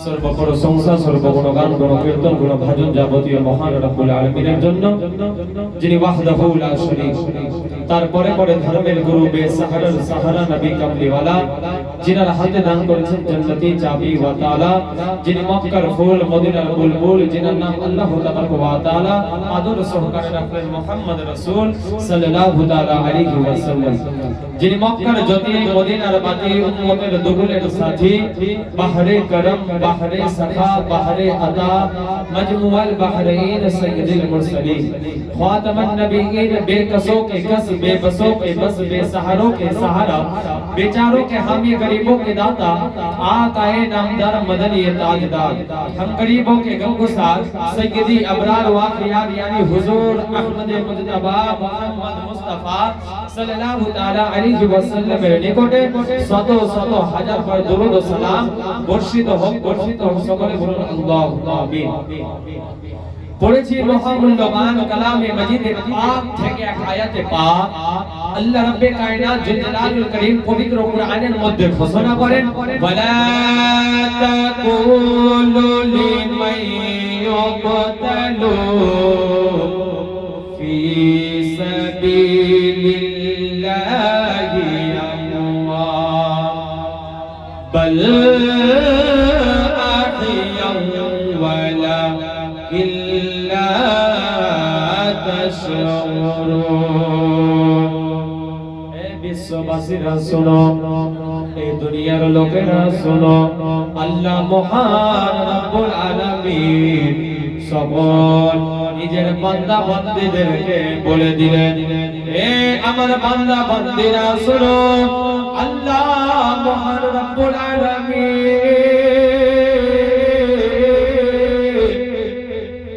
সর্বপ্রশংসা সর্বগুণগান গুণকীর্তন গুণভাজন যাবতীয় মহান রব্বুল আলামিনের জন্য, যিনি ওয়াহদাহু লা শারীক, তারপরে পরে ধর্মের গুরু বেসাহারার সাহারা নবী কামলিওয়ালা, যিনার হাতে দান করেছেন জান্নাতি চাবি ওয়া তাআলা, যিনি মক্কার ফুল মদিনার বুলবুল, যিনার নাম আল্লাহ তাবারক ওয়া তাআলা আদর সহকারে রাখলেন মুহাম্মদ রাসূল সাল্লাল্লাহু তাআলা আলাইহি ওয়াসাল্লাম, যিনি মক্কার জ্যোতি মদিনার বাতি উম্মতের দুরুলের সাথী, বাহরে করম বাহরে সখা বাহরে আতা মজমুআল বাহরাইন সৈয়দুল মুরসলিন খাতামুন नबीयीन बेकसों के कस बेबसों के बस बेसहारों के सहारा बेचारों के हामी गरीबों के दाता आकाए नामदार मदनी ताजदार हम गरीबों के गमगुसार सैयदी अबरार वाक़ियार यानी हुजूर अहमद मुज्तबा मोहम्मद मुस्तफा सल्लल्लाहु ताआला अलैहि वसल्लम এর নিকটে শত শত হাজার বার দরুদ ও সালাম বর্ষিত হোক সকলে বলুন আল্লাহু আমিন। পড়েছি মহামূল্যবান কালামে মাজিদের পাক থেকে এক আয়াতে পাক আল্লাহ রাব্বে কায়নাত জালালুল করিম পবিত্র কোরআনের মধ্যে ঘোষণা করেন, ওয়ালা তাকুলু লিমান ইউকতালু ফি সাবিলিল্লাহি আমওয়াত বাল আহইয়া ওয়ালা ইল্লা তাশউরুন। এ বিশ্ববাসীরা শোনো, এই দুনিয়ার লোকেরা শোনো, আল্লাহ মহান রব্বুল আলামিন সকল নিজের বান্দা বান্দীদেরকে বলে দিলেন, এ আমার বান্দা বান্দীরা শোনো, আল্লাহ মহান রব্বুল আলামিন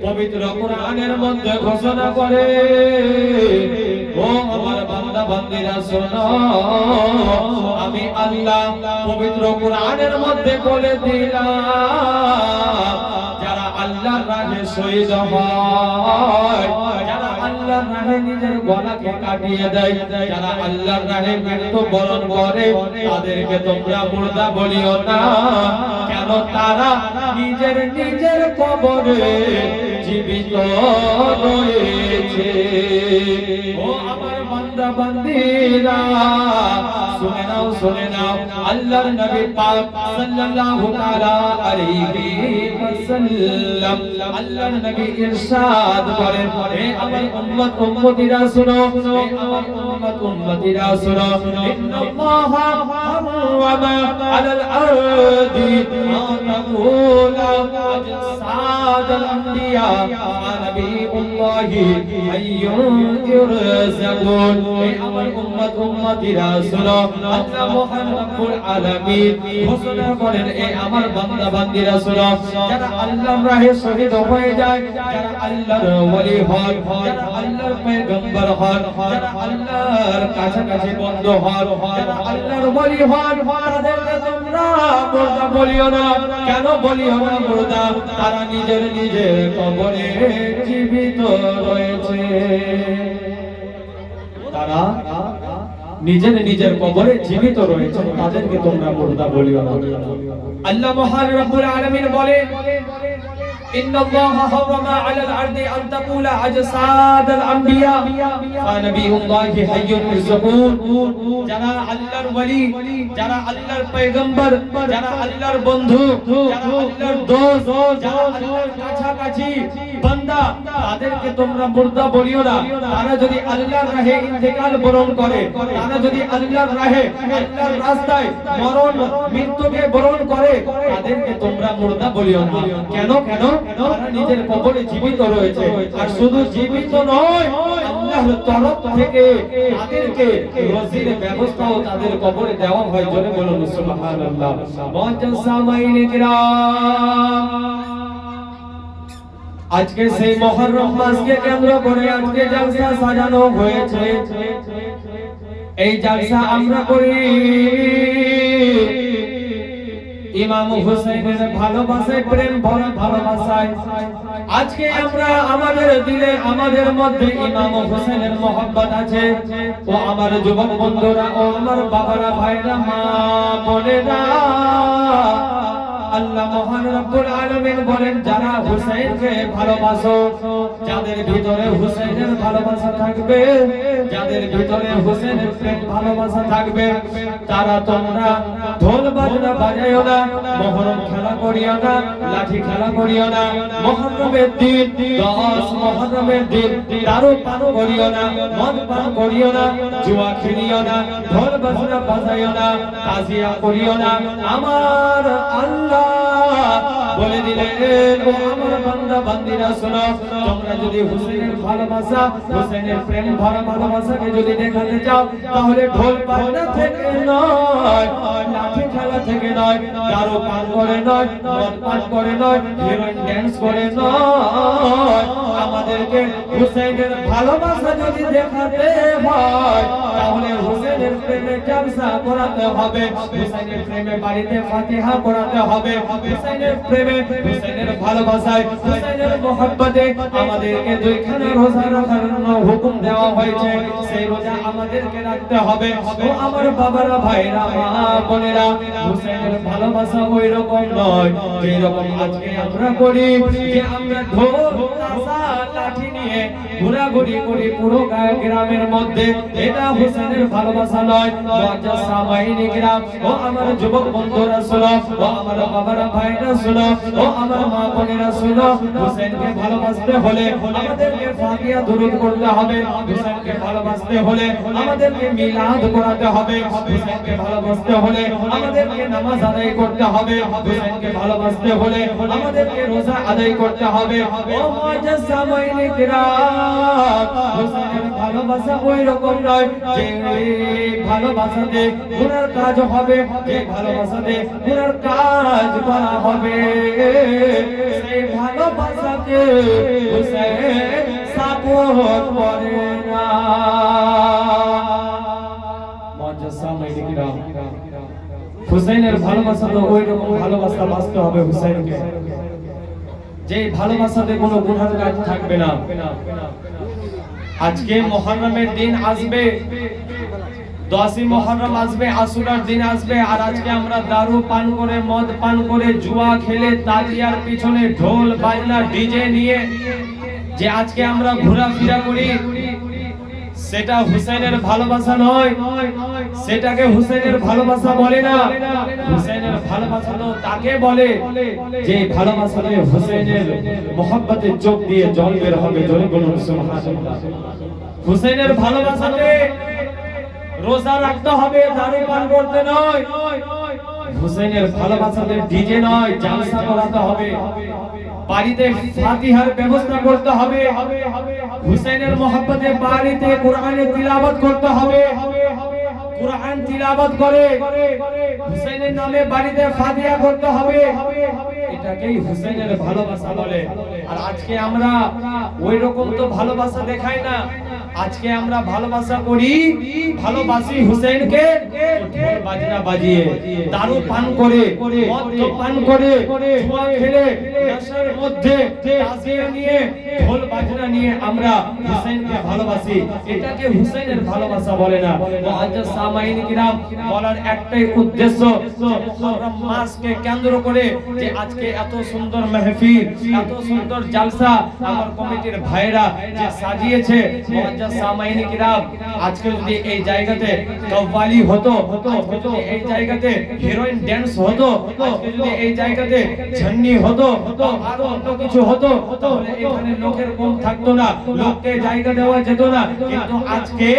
পবিত্র কোরআনের মধ্যে ঘোষণা করে, ও আমার বান্দা বান্দীরা শোনো, আমি আল্লাহ পবিত্র কোরআনের মধ্যে বলে দিলাম, যারা আল্লাহর রাহে শহীদ হয়, যারা আল্লাহর রাহে নিজের গলাকে কাটিয়ে দেয়, যারা আল্লাহর রাহে মৃত্যুবরণ করে, তাদেরকে তোমরা মুর্দা বলিও না, কেন তারা নিজের নিজের কবরে জীবিত রয়েছে। ও আমার বান্দা বান্দীরা শুনে নাও আল্লাহর নবী পাক সাল্লাল্লাহু তাআলা আলাইহি ওয়াসাল্লাম আল্লাহর নবী ইরশাদ করেন, হে আমার উম্মত উম্মতিরা শুনো, হে আমার উম্মত উম্মতিরা শুনো, ইন্নাল্লাহা হারামা আলাল আরদি মা তাকুলা আজসাদাল আমবিয়া নবিয়ুল্লাহি হাইয়ুন ইরযাকুন। হে আমার উম্মত উম্মতিরা শুনো, আল্লাহ মহান রব্বুল আলামিন ঘোষণা করেন, এ আমার বান্দা বান্দীরা শুনো, যারা আল্লাহর রাহে শহীদ হয়ে যায়, যারা আল্লাহর ওলি হন, যারা আল্লাহর পয়গম্বর হন, যারা আল্লাহর কাছাকাছি বন্ধু হন, যারা আল্লাহর ওলি হন, তাদেরকে তোমরা মুর্দা বলিও না, কেন বলিও না মুর্দা? তারা নিজের নিজের কবরে জীবিত রয়েছে, তারা নিজের নিজের কবরে জীবিত রয়েছে, তাদেরকে তোমরা মুর্দা বলিও না। আল্লাহ মহান রব্বুল আলামিন বলে, ইন্নাল্লাহা হারামা আলাল আরদি আন তাকুলা আজসাদাল আমবিয়া ফানাবিয়ুল্লাহি হাইয়ুন ইরযাকুন। যারা আল্লাহর ওলি, যারা আল্লাহর পয়গম্বর, যারা আল্লাহর বন্ধু, যারা আল্লাহর দোস্ত, যারা আল্লাহর কাছাকাছি বান্দা, তাদেরকে তোমরা মুর্দা বলিও না। তারা যদি আল্লাহর রাহে ইন্তেকাল বরণ করে, তারা যদি আল্লাহর রাহে আল্লাহর রাস্তায় মরণ মৃত্যুকে বরণ করে, তাদেরকে তোমরা মুর্দা বলিও না। কেন? তারা নিজের কবরে জীবিত রয়েছে, আর শুধু জীবিত নয়, আল্লাহর তরফ থেকে তাদেরকে রজির ব্যবস্থাও তাদের কবরে দেওয়া হয়। জোরে বলুন সুবহানাল্লাহ। মুআজ্জাজ সামাইনে কিরাম, আজকে সেই মুহররম মাসকে কেন্দ্র করে আজকে জলসা সাজানো হয়েছে। এই জলসা আমরা করি ইমাম হুসাইনের ভালোবাসায়, প্রেম ভরা ভালোবাসায়। আজকে আমরা আমাদের দিলে, আমাদের মধ্যে ইমাম হুসাইনের মহব্বত আছে। ও আমার যুবক বন্ধুরা, ও আমার বাবারা, ভাইরা, মা বোনেরা, আল্লাহ মহান রব্বুল আলামিন বলেন যারা হুসাইনকে ভালোবাসো, যাদের ভিতরে হুসাইনের ভালোবাসা থাকবে, যাদের ভিতরে হুসাইনের প্রেম ভালোবাসা থাকবে, তারা তোমরা ঢোল বাজনা বাজাইও না, মহরম খেলা করিও না, লাঠি খেলা করিও না, মুহররমের দিন 10 মুহররমের দিন দারু পান করিও না, মদ পান করিও না, জুয়া খেলিও না, ঢোল বাজনা বাজাইও না, তাজিয়া করিও না। আমার আল্লাহ বলে দিলেন, ও আমার বান্দা বান্দিরা শোনো, তোমরা যদি হুসাইনের ভালোবাসা, হুসাইনের প্রেম ভালোবাসাকে যদি দেখাতে চাও, তাহলে ঢোল বাজনা থেকে নয়, লাঠি খেলা থেকে নয়, দারু পান করে নয়, মদ পান করে নয়, হিরোইন ড্যান্স করে নয়, আমাদেরকে হুসাইনের ভালোবাসা যদি দেখাতে হয়, তাহলে হুসাইনের প্রেমে জলসা করাতে হবে, হুসাইনের প্রেমে বাড়িতে ফাতিহা করাতে হবে, হুসাইনের প্রেমে, হুসাইনের ভালোবাসায়, হুসাইনের মহব্বতে আমাদেরকে দুইখানা রোজা রাখার হুকুম দেওয়া হয়েছে, সেই রোজা আমাদেরকে রাখতে হবে। ও আমার বাবারা, ভাইরা, মা বোনেরা, হুসাইনের ভালোবাসা ওই রকম নয় যে রকম আজকে আমরা করি, যে আমরা ঢোল তাসা লাঠি নিয়ে ঘোরাঘুরি করি পুরো গ্রামের মধ্যে। এটা হুসাইনের ভালোবাসা নয়। মুআজ্জাজ সামাইনি গ্রাম, ও আমার যুবক বন্ধুরা শোনো, ও আমার বাবারা, ভাইরা শোনো, ও আমার মা বোনেরা শোনো, হুসাইনকে ভালোবাসতে হলে আমাদেরকে ফাতিহা দুরূদ করতে হবে, হুসাইনকে ভালোবাসতে হলে আমাদেরকে মিলাদ করাতে হবে, হুসাইনকে ভালোবাসতে হলে আমাদেরকে নামাজ আদায় করতে হবে, হুসাইনকে ভালোবাসতে হলে আমাদেরকে রোজা আদায় করতে হবে। ও মুআজ্জাজ সামাইনি গ্রাম, হুসাইনের ভালোবাসা ওই রকম নয় যে ভালোবাসাতে গুনার কাজ হবে, যে ভালোবাসাতে গুনার কাজ করা হবে, সেই ভালোবাসাকে হুসাইন সাপোর্ট করে না। মুআজ্জাজ সামাইনি গ্রাম, হুসাইনের ভালোবাসা তো ওই রকম ভালোবাসা বাঁচতে হবে হুসাইনকে, যে ভালোবাসাতে কোনো গুনার কাজ থাকবে না। আজকে মুহররমের দিন আসবে, 10ই মুহররম আসবে, আশুরার দিন আসবে, আর আজকে আমরা দারু পান করে, মদ পান করে, জুয়া খেলে, তাজিয়ার পিছনে ঢোল বাজনা ডিজে নিয়ে যে আজকে আমরা ঘোরাফেরা করি, সেটা হুসাইনের ভালোবাসা নয়, সেটাকে হুসাইনের ভালোবাসা বলে না। হুসাইনের ভালোবাসা তো তাকে বলে যে ভালোবাসাতে হুসাইনের মহব্বতে চোখ দিয়ে জল বের হবে। জোরে বলুন সুবহানাল্লাহ। হুসাইনের ভালোবাসাতে রোজা রাখতে হবে, দারু পান করতে নয়। হুসাইনের ভালোবাসাতে ডিজে নয়, জালসা করাতে হবে, বাড়িতে ফাতিহার ব্যবস্থা করতে হবে, হুসাইনের মহব্বতে বাড়িতে কোরআনের তিলাওয়াত করতে হবে, কোরআন তিলাওয়াত করে হুসাইনের নামে বাড়িতে ফাতিহা করতে হবে, এটাকেই হুসাইনের ভালোবাসা বলে। আর আজকে আমরা ওই রকম তো ভালোবাসা দেখাই না। আজকে আমরা ভালোবাসা করি, ভালোবাসি হুসাইনকে ঢোল বাজনা বাজিয়ে, দারু পান করে, মদ পান করে, জুয়া খেলে, নেশার মধ্যে তাজিয়া নিয়ে, ঢোল বাজনা নিয়ে আমরা হুসাইনকে ভালোবাসি, এটাকে হুসাইনের ভালোবাসা বলে না। মুআজ্জাজ সামাইনি কিরাম, বলার একটাই উদ্দেশ্য, মুহররম মাসকে কেন্দ্র করে যে আজকে এত সুন্দর মাহফিল, এত সুন্দর জালসা আমার কমিটির ভাইরা যে সাজিয়েছে, মুআজ্জাজ সামাইনি কিরাম, আজকে যদি এই জায়গাতে কওয়ালি হতো, আজকে যদি এই জায়গাতে হিরোইন ড্যান্স হতো, আজকে যদি এই জায়গাতে ঝন্নি হতো, আর অন্য কিছু হতো, তাহলে এখানে লোকের কম থাকতো না, লোককে জায়গা দেওয়া যেত না। কিন্তু আজকে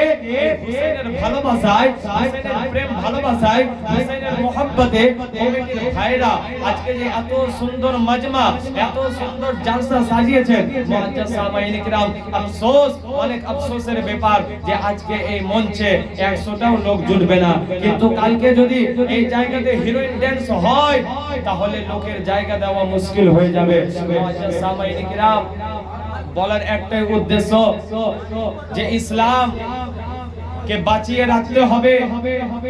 হুসাইনের ভালোবাসায়, হুসাইনের প্রেম ভালোবাসায়, হুসাইনের মহব্বতে কমিটির ভাইরা আজকে যে এত সুন্দর মাজমা, এত সুন্দর জালসা সাজিয়েছে, মুআজ্জাজ সামাইনি কিরাম, আফসোস, অনেক আফসোসের ব্যাপার যে আজকে এই মঞ্চে 100টাও লোক জুটবে না। কিন্তু কালকে যদি এই জায়গাতে হিরোইন ড্যান্স হয়, তাহলে লোকের জায়গা দেওয়া মুশকিল হয়ে যাবে। মুআজ্জাজ সামাইনি কিরাম, বলার একটাই উদ্দেশ্য যে ইসলাম কে বাঁচিয়ে রাখতে হবে,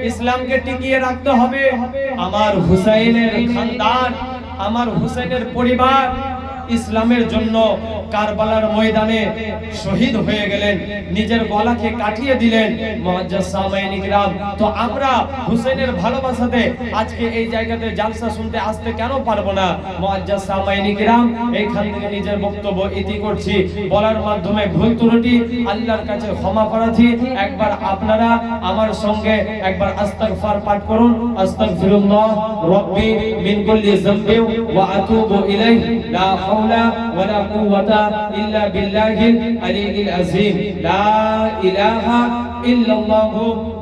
ইসলামকে টিকিয়ে রাখতে হবে। আমার হুসাইনের খানদান, আমার হুসাইনের পরিবার ইসলামের জন্য কারবালার ময়দানে শহীদ হয়ে গেলেন, নিজের গলাকে কাটিয়ে দিলেন। মুআজ্জাজ সামাইনি কিরাম, তো আমরা হুসেনের ভালোবাসাতে আজকে এই জায়গাতে জালসা শুনতে আসতে কেন পারবো না? মুআজ্জাজ সামাইনি কিরাম, এইখান থেকে নিজের বক্তব্য ইতি করছি। বলার মাধ্যমে ভুল ত্রুটি আল্লাহর কাছে ক্ষমা প্রার্থী। একবার আপনারা আমার সঙ্গে একবার আস্তাগফার পাঠ করুন। আস্তাগফিরুল্লাহ রাব্বি মিন কুল্লি যামবি ওয়া আতুবু ইলাইহি লা হাওলা ওয়া লা কুওয়াতা ইল্লা বিল্লাহিল আলিয়্যিল আযীম। লা ইলাহা ইল্লাল্লাহু